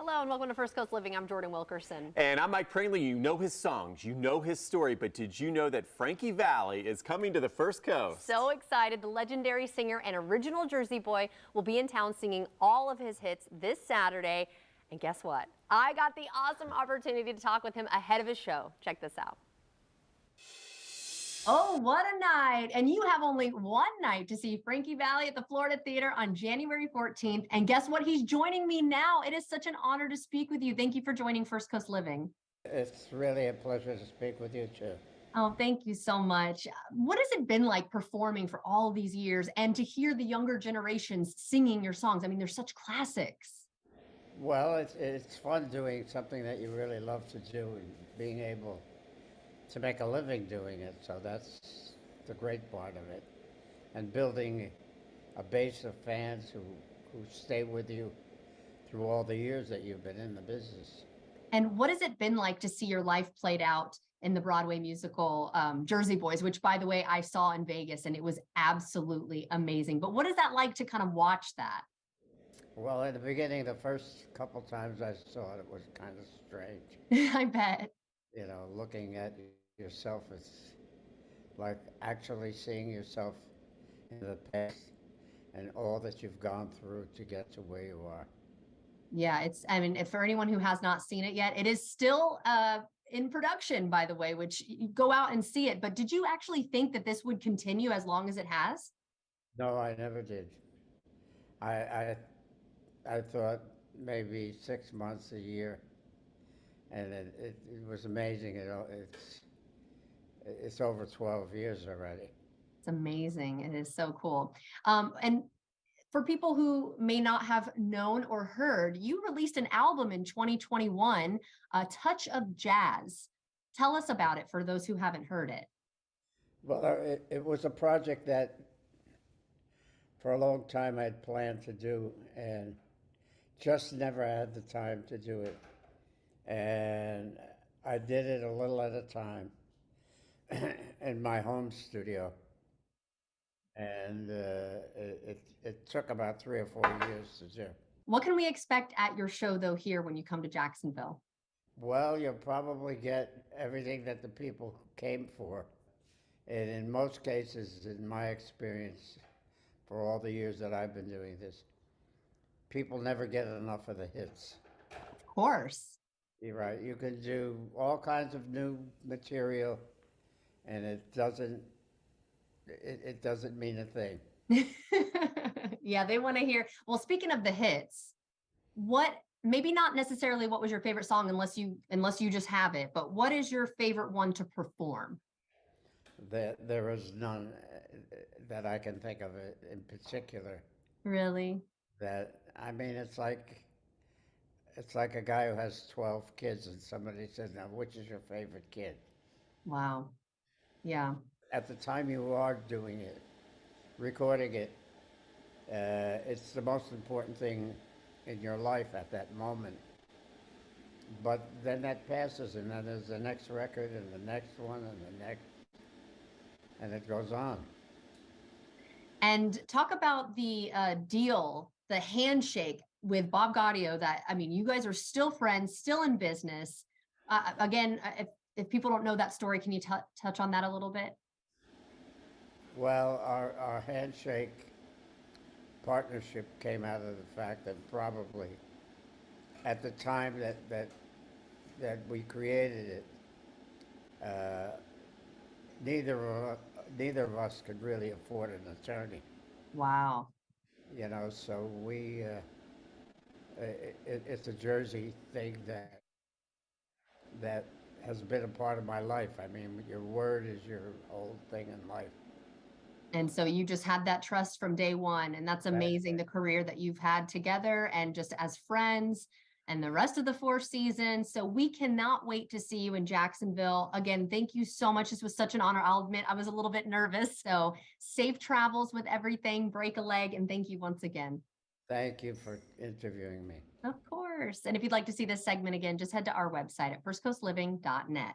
Hello and welcome to First Coast Living. I'm Jordan Wilkerson. And I'm Mike Pringley. You know his songs, you know his story, but did you know that Frankie Valli is coming to the First Coast? So excited. The legendary singer and original Jersey boy will be in town singing all of his hits this Saturday. And guess what? I got the awesome opportunity to talk with him ahead of his show. Check this out. Oh, what a night. And you have only one night to see Frankie Valli at the Florida Theater on January 14th. And guess what? He's joining me now. It is such an honor to speak with you. Thank you for joining First Coast Living. It's really a pleasure to speak with you too. Oh, thank you so much. What has it been like performing for all these years and to hear the younger generations singing your songs? I mean, they're such classics. Well, it's fun doing something that you really love to do and being able to make a living doing it. So that's the great part of it. And building a base of fans who stay with you through all the years that you've been in the business. And what has it been like to see your life played out in the Broadway musical Jersey Boys, which, by the way, I saw in Vegas and it was absolutely amazing. But what is that like to kind of watch that? Well, in the beginning, the first couple times I saw it, it was kind of strange. I bet. You know, looking at yourself, it's like actually seeing yourself in the past and all that you've gone through to get to where you are. Yeah, I mean, if for anyone who has not seen it yet, it is still in production, by the way, which you go out and see it. But did you actually think that this would continue as long as it has? No, I never did. I thought maybe 6 months, a year, and it was amazing. It's over 12 years already. It's amazing. It is so cool. And for people who may not have known or heard, you released an album in 2021, A Touch of Jazz. Tell us about it for those who haven't heard it. Well, it was a project that for a long time I'd planned to do and just never had the time to do it. And I did it a little at a time in my home studio. And it took about 3 or 4 years to do. What can we expect at your show, though, here when you come to Jacksonville? Well, you'll probably get everything that the people came for. And in most cases, in my experience, for all the years that I've been doing this, people never get enough of the hits. Of course. You're right. You can do all kinds of new material, and it doesn't mean a thing. Yeah, they want to hear. Well, speaking of the hits, maybe not necessarily what was your favorite song unless you just have it, but what is your favorite one to perform? There is none that I can think of it in particular. Really? I mean, it's like a guy who has 12 kids and somebody says, now, which is your favorite kid? Wow. Yeah. At the time you are doing it, recording it, it's the most important thing in your life at that moment. But then that passes, and then there's the next record, and the next one, and the next, and it goes on. And talk about the deal, the handshake with Bob Gaudio. I mean, you guys are still friends, still in business. Again, if people don't know that story, can you touch on that a little bit? Well, our handshake partnership came out of the fact that probably at the time that we created it, neither of us could really afford an attorney. Wow. You know, so it's a Jersey thing that has been a part of my life. I mean, your word is your whole thing in life. And so you just had that trust from day one, and that's amazing, the career that you've had together and just as friends and the rest of the 4 seasons. So we cannot wait to see you in Jacksonville. Again, thank you so much. This was such an honor. I'll admit I was a little bit nervous. So safe travels with everything, break a leg, and thank you once again. Thank you for interviewing me. Of course. And if you'd like to see this segment again, just head to our website at firstcoastliving.net.